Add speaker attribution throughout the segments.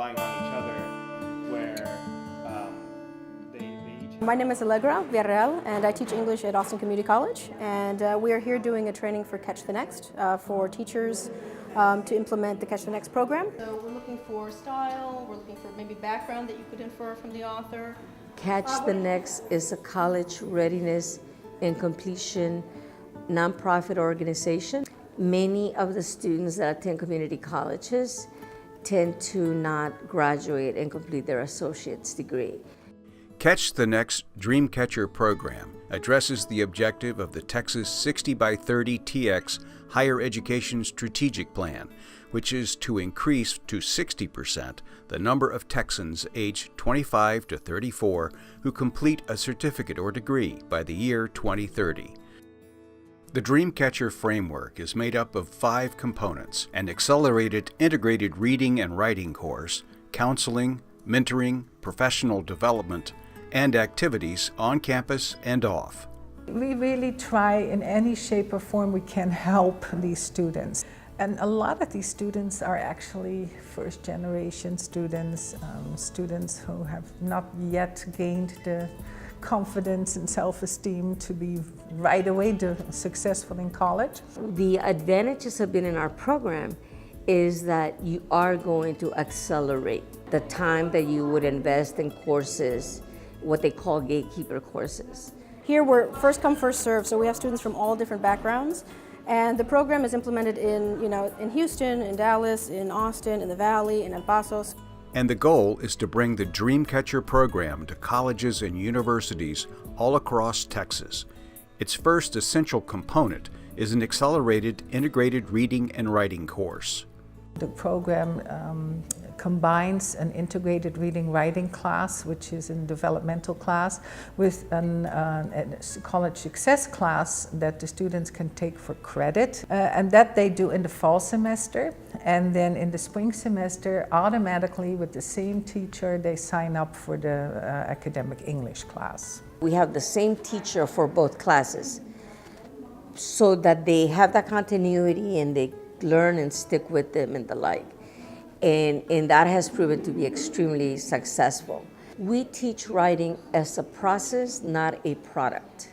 Speaker 1: relying on each other, where they each...
Speaker 2: My name is Allegra Villarreal, and I teach English at Austin Community College. And we are here doing a training for Catch the Next for teachers to implement the Catch the Next program. So we're looking for style, we're looking for maybe background that you could infer from the author.
Speaker 3: Catch the Next is a college readiness and completion nonprofit organization. Many of the students that attend community colleges tend to not graduate and complete their associate's degree.
Speaker 4: Catch the Next Dreamcatcher program addresses the objective of the Texas 60 by 30 TX Higher Education Strategic Plan, which is to increase to 60% the number of Texans aged 25 to 34 who complete a certificate or degree by the year 2030. The Dreamcatcher framework is made up of 5 components: an accelerated integrated reading and writing course, counseling, mentoring, professional development, and activities on campus and off.
Speaker 5: We really try in any shape or form we can help these students. And a lot of these students are actually first generation students, students who have not yet gained the confidence and self-esteem to be right away successful in college.
Speaker 3: The advantages of being in our program is that you are going to accelerate the time that you would invest in courses, what they call gatekeeper courses.
Speaker 2: Here we're first come, first serve, so we have students from all different backgrounds. And the program is implemented in Houston, in Dallas, in Austin, in the Valley, in El Paso.
Speaker 4: And the goal is to bring the Dreamcatcher program to colleges and universities all across Texas. Its first essential component is an accelerated integrated reading and writing course.
Speaker 5: The program combines an integrated reading-writing class, which is a developmental class, with a college success class that the students can take for credit, and that they do in the fall semester. And then in the spring semester, automatically with the same teacher, they sign up for the academic English class.
Speaker 3: We have the same teacher for both classes so that they have that continuity and they learn and stick with them and the like. And that has proven to be extremely successful. We teach writing as a process, not a product.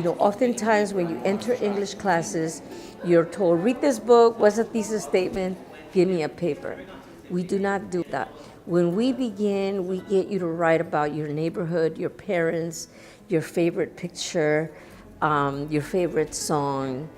Speaker 3: Oftentimes when you enter English classes, you're told, read this book, what's a thesis statement, give me a paper. We do not do that. When we begin, we get you to write about your neighborhood, your parents, your favorite picture, your favorite song.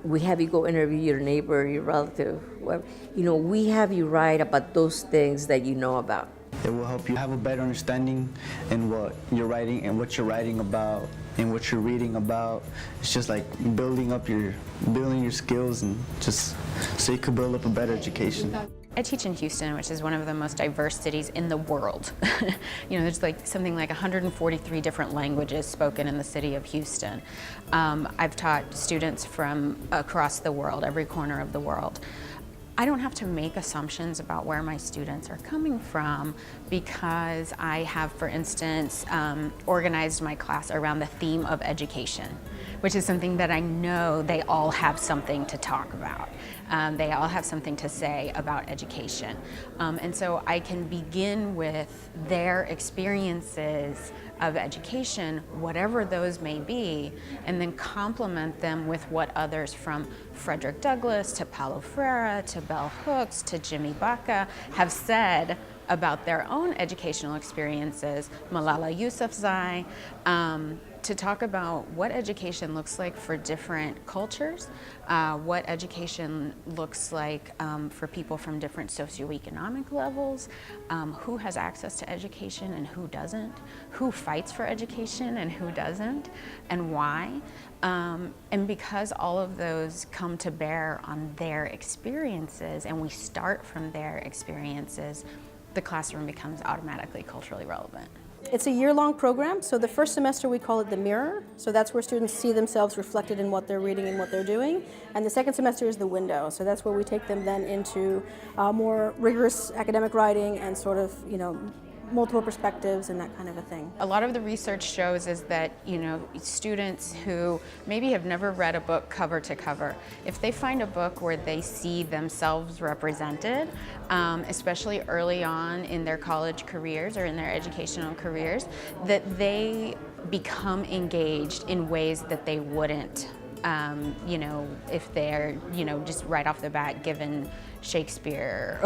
Speaker 3: We have you go interview your neighbor, your relative, whoever. We have you write about those things that you know about.
Speaker 6: It will help you have a better understanding in what you're writing and what you're writing about and what you're reading about. It's just like building your skills and just so you could build up a better education.
Speaker 7: I teach in Houston, which is one of the most diverse cities in the world. There's something like 143 different languages spoken in the city of Houston. I've taught students from across the world, every corner of the world. I don't have to make assumptions about where my students are coming from because I have, for instance, organized my class around the theme of education, which is something that I know they all have something to talk about. They all have something to say about education. And so I can begin with their experiences of education, whatever those may be, and then complement them with what others from Frederick Douglass to Paulo Freire to Bell Hooks to Jimmy Baca have said about their own educational experiences, Malala Yousafzai, to talk about what education looks like for different cultures, what education looks like for people from different socioeconomic levels, who has access to education and who doesn't, who fights for education and who doesn't, and why. And because all of those come to bear on their experiences and we start from their experiences, the classroom becomes automatically culturally relevant.
Speaker 2: It's a year-long program, so the first semester we call it the mirror, so that's where students see themselves reflected in what they're reading and what they're doing, and the second semester is the window, so that's where we take them then into more rigorous academic writing and sort of, multiple perspectives and that kind of a thing.
Speaker 7: A lot of the research shows is that, students who maybe have never read a book cover to cover, if they find a book where they see themselves represented, especially early on in their college careers or in their educational careers, that they become engaged in ways that they wouldn't, if they're, just right off the bat given Shakespeare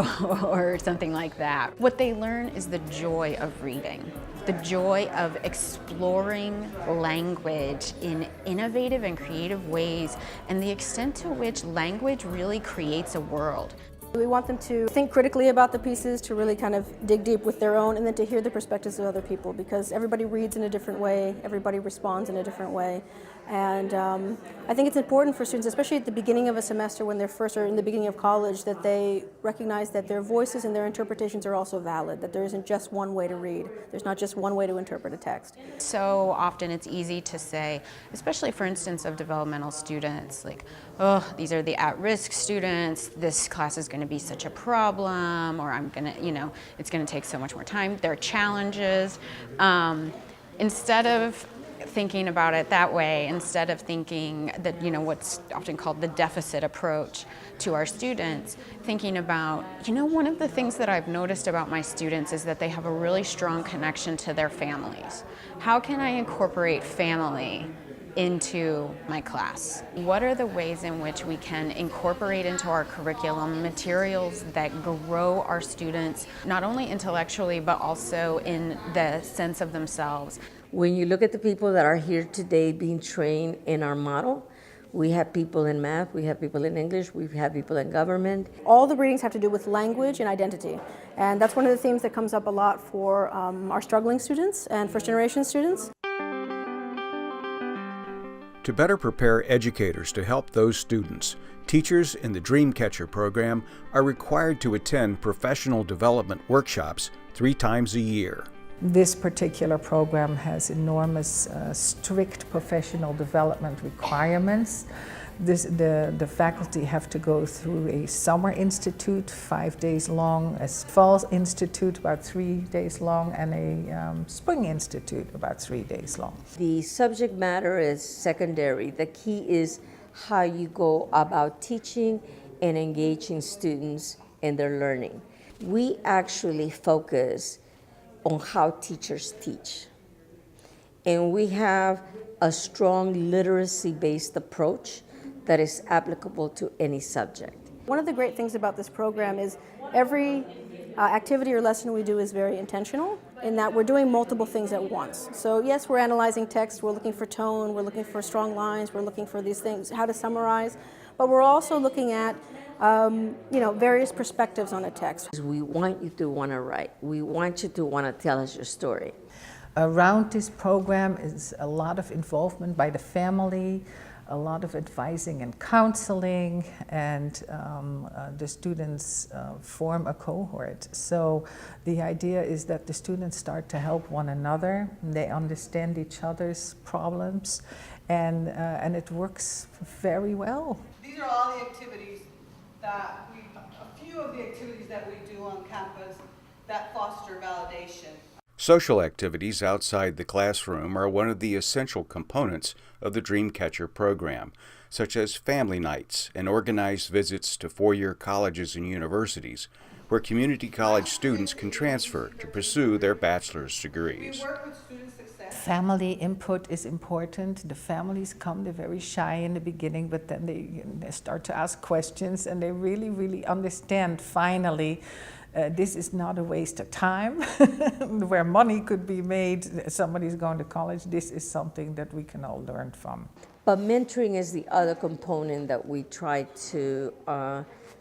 Speaker 7: or something like that. What they learn is the joy of reading, the joy of exploring language in innovative and creative ways, and the extent to which language really creates a world.
Speaker 2: We want them to think critically about the pieces, to really kind of dig deep with their own, and then to hear the perspectives of other people, because everybody reads in a different way, everybody responds in a different way. And I think it's important for students, especially at the beginning of a semester when they're first or in the beginning of college, that they recognize that their voices and their interpretations are also valid, that there isn't just one way to read. There's not just one way to interpret a text.
Speaker 7: So often it's easy to say, especially for instance of developmental students, like, oh, these are the at-risk students, this class is going to be such a problem, or I'm going to, it's going to take so much more time. There are challenges. Instead of thinking about it that way, instead of thinking that, what's often called the deficit approach to our students, thinking about, one of the things that I've noticed about my students is that they have a really strong connection to their families. How can I incorporate family into my class? What are the ways in which we can incorporate into our curriculum materials that grow our students, not only intellectually, but also in the sense of themselves?
Speaker 3: When you look at the people that are here today being trained in our model, we have people in math, we have people in English, we have people in government.
Speaker 2: All the readings have to do with language and identity. And that's one of the themes that comes up a lot for our struggling students and first-generation students.
Speaker 4: To better prepare educators to help those students, teachers in the Dreamcatcher program are required to attend professional development workshops 3 times a year.
Speaker 5: This particular program has enormous strict professional development requirements. The faculty have to go through a summer institute, 5 days long, a fall institute, about 3 days long, and a spring institute, about 3 days long.
Speaker 3: The subject matter is secondary. The key is how you go about teaching and engaging students in their learning. We actually focus on how teachers teach. And we have a strong literacy-based approach that is applicable to any subject.
Speaker 2: One of the great things about this program is every activity or lesson we do is very intentional in that we're doing multiple things at once. So yes, we're analyzing text, we're looking for tone, we're looking for strong lines, we're looking for these things, how to summarize, but we're also looking at various perspectives on a text.
Speaker 3: We want you to want to write. We want you to want to tell us your story.
Speaker 5: Around this program is a lot of involvement by the family, a lot of advising and counseling, and the students form a cohort. So the idea is that the students start to help one another, they understand each other's problems, and it works very well.
Speaker 8: These are all the activities that a few of the activities that we do on campus that foster validation.
Speaker 4: Social activities outside the classroom are one of the essential components of the Dreamcatcher program, such as family nights and organized visits to four-year colleges and universities, where community college students can transfer to pursue their bachelor's degrees.
Speaker 8: We work with student success.
Speaker 5: Family input is important. The families come, they're very shy in the beginning, but then they start to ask questions, and they really, really understand finally this is not a waste of time where money could be made. Somebody's going to college. This is something that we can all learn from.
Speaker 3: But mentoring is the other component that we try to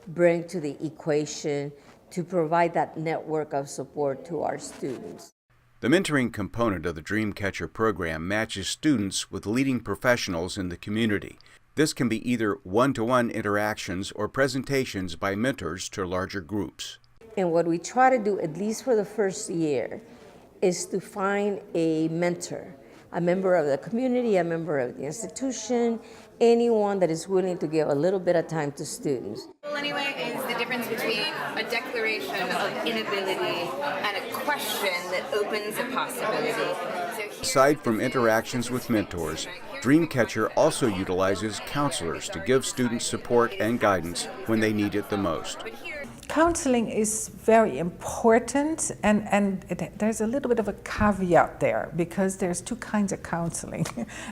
Speaker 3: bring to the equation to provide that network of support to our students.
Speaker 4: The mentoring component of the Dreamcatcher program matches students with leading professionals in the community. This can be either one-to-one interactions or presentations by mentors to larger groups.
Speaker 3: And what we try to do, at least for the first year, is to find a mentor, a member of the community, a member of the institution, anyone that is willing to give a little bit of time to students.
Speaker 9: Well, anyway, is the difference between a a declaration of inability and a question that opens a possibility.
Speaker 4: Aside from interactions with mentors, Dreamcatcher also utilizes counselors to give students support and guidance when they need it the most.
Speaker 5: Counseling is very important, and there's a little bit of a caveat there, because there's two kinds of counseling.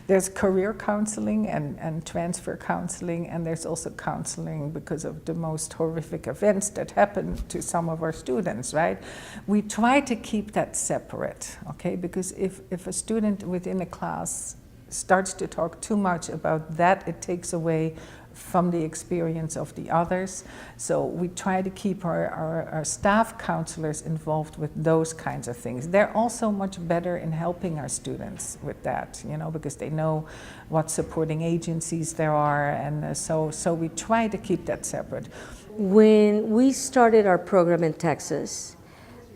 Speaker 5: There's career counseling and transfer counseling, and there's also counseling because of the most horrific events that happen to some of our students, right? We try to keep that separate, okay? Because if a student within a class starts to talk too much about that, it takes away from the experience of the others. So we try to keep our staff counselors involved with those kinds of things. They're also much better in helping our students with that, you know, because they know what supporting agencies there are, and so we try to keep that separate.
Speaker 3: When we started our program in Texas,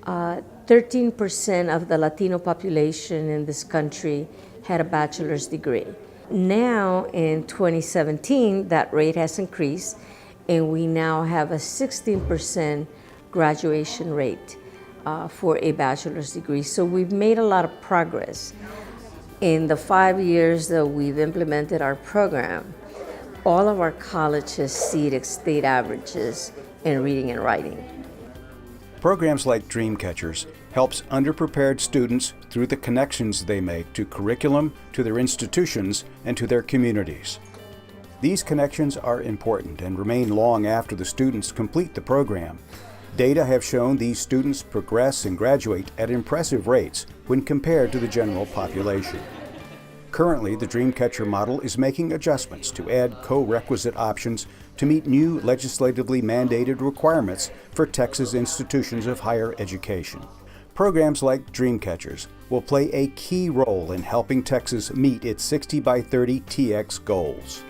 Speaker 3: 13% of the Latino population in this country had a bachelor's degree. Now in 2017, that rate has increased, and we now have a 16% graduation rate for a bachelor's degree. So we've made a lot of progress. In the 5 years that we've implemented our program, all of our colleges exceeded state averages in reading and writing.
Speaker 4: Programs like Dreamcatchers helps underprepared students through the connections they make to curriculum, to their institutions, and to their communities. These connections are important and remain long after the students complete the program. Data have shown these students progress and graduate at impressive rates when compared to the general population. Currently, the Dreamcatcher model is making adjustments to add co-requisite options to meet new legislatively mandated requirements for Texas institutions of higher education. Programs like Dreamcatchers will play a key role in helping Texas meet its 60 by 30 TX goals.